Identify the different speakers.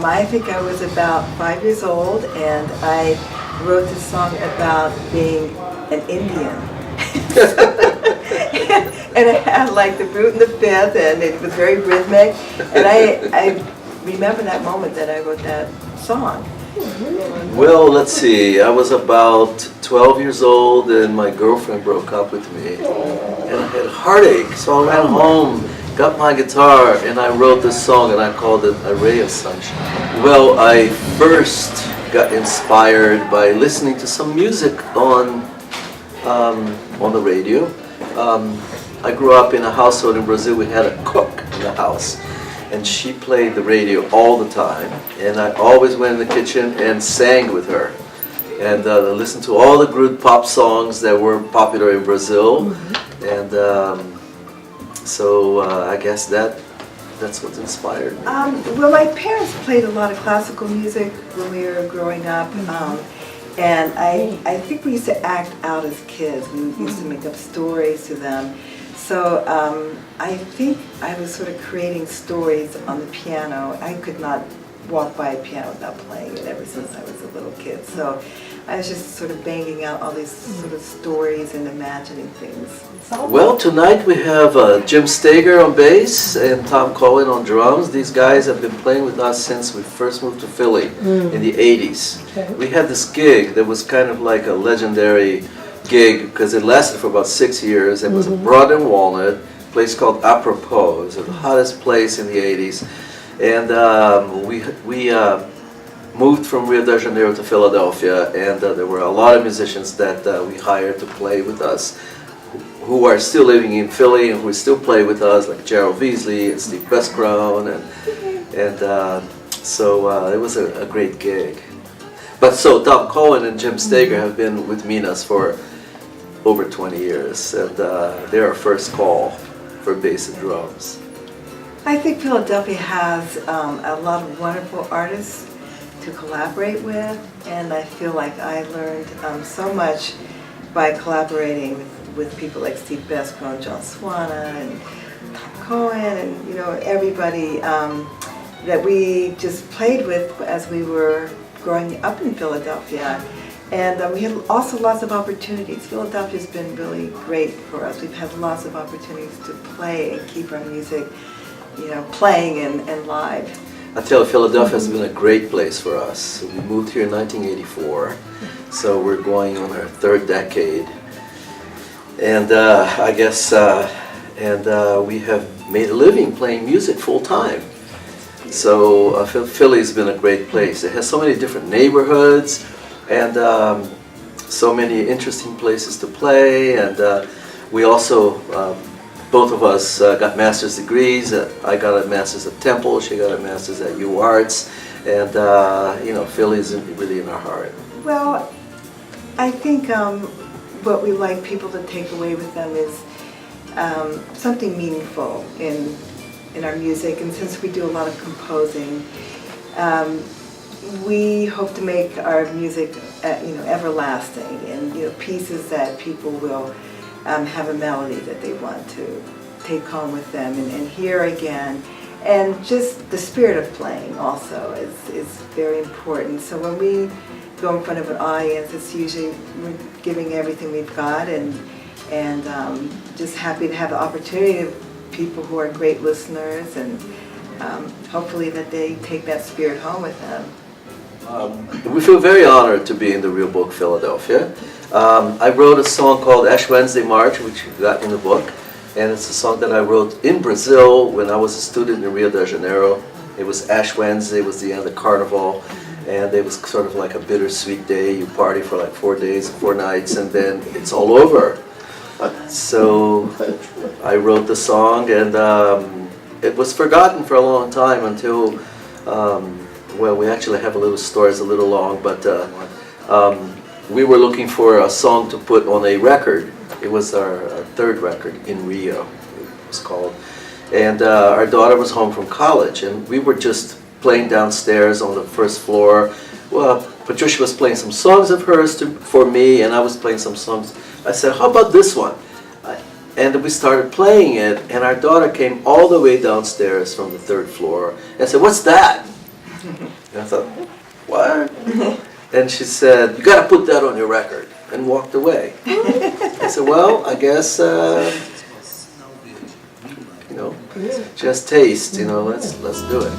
Speaker 1: I think I was about 5 years old, and I wrote this song about being an Indian. And it had like the root and the fifth, and it was very rhythmic. And I remember that moment that I wrote that song.
Speaker 2: Well, let's see. I was about 12 years old, and my girlfriend broke up with me, and I had a heartache. So I ran home, got my guitar, and I wrote this song, and I called it "A Ray of Sunshine." Well, I first got inspired by listening to some music on the radio. I grew up in a household in Brazil. We had a cook in the house, and she played the radio all the time, and I always went in the kitchen and sang with her, and listened to all the good pop songs that were popular in Brazil, and so I guess that's what inspired me.
Speaker 1: Well, my parents played a lot of classical music when we were growing up, and I think we used to act out as kids. We used to make up stories to them. So I think I was sort of creating stories on the piano. I could not walk by a piano without playing it ever since I was a little kid. So I was just sort of banging out all these sort of stories and imagining things.
Speaker 2: Well, tonight we have Jim Steger on bass and Tom Cohen on drums. These guys have been playing with us since we first moved to Philly in the 80s.
Speaker 3: Okay.
Speaker 2: We had this gig that was kind of like a legendary gig because it lasted for about 6 years. It was a Broad and Walnut, a place called Apropos. It was the hottest place in the 80s. And we moved from Rio de Janeiro to Philadelphia, and there were a lot of musicians that we hired to play with us who are still living in Philly and who still play with us, like Gerald Veasley and Steve Bescrown, and so it was a great gig. But so Tom Cohen and Jim Steger have been with Minas for over 20 years, and they're our first call for bass and drums.
Speaker 1: I think Philadelphia has a lot of wonderful artists to collaborate with, and I feel like I learned so much by collaborating with people like Steve Bescrown, John Swana, and Tom Cohen, and everybody that we just played with as we were growing up in Philadelphia. And we had also lots of opportunities. Philadelphia's been really great for us. We've had lots of opportunities to play and keep our music, playing and live.
Speaker 2: I tell you, Philadelphia has been a great place for us. We moved here in 1984, so we're going on our third decade. And I guess, we have made a living playing music full time. So Philly's been a great place. It has so many different neighborhoods and so many interesting places to play. And we also, both of us got master's degrees. I got a master's at Temple, she got a master's at UArts. And Philly's really in our heart.
Speaker 1: Well, I think what we like people to take away with them is something meaningful in our music, and since we do a lot of composing, we hope to make our music everlasting, and pieces that people will have a melody that they want to take home with them and hear again. And just the spirit of playing also is very important. So when we go in front of an audience, it's usually we're giving everything we've got, and just happy to have the opportunity of people who are great listeners, and hopefully that they take that spirit home with them.
Speaker 2: We feel very honored to be in the Real Book Philadelphia. I wrote a song called Ash Wednesday March, which you got in the book, and it's a song that I wrote in Brazil when I was a student in Rio de Janeiro. It was Ash Wednesday, it was the end of the carnival, and it was sort of like a bittersweet day. You party for like 4 days, 4 nights, and then it's all over. So I wrote the song, and it was forgotten for a long time until, well, we actually have a little story, it's a little long, but we were looking for a song to put on a record. It was our third record in Rio, it was called. And our daughter was home from college, and we were just playing downstairs on the first floor. Well, Patricia was playing some songs of hers for me, and I was playing some songs. I said, how about this one? And we started playing it, and our daughter came all the way downstairs from the third floor and said, what's that? And I thought, what? And she said, you got to put that on your record, and walked away. I said, well, I guess, you know, just taste, you know, let's do it.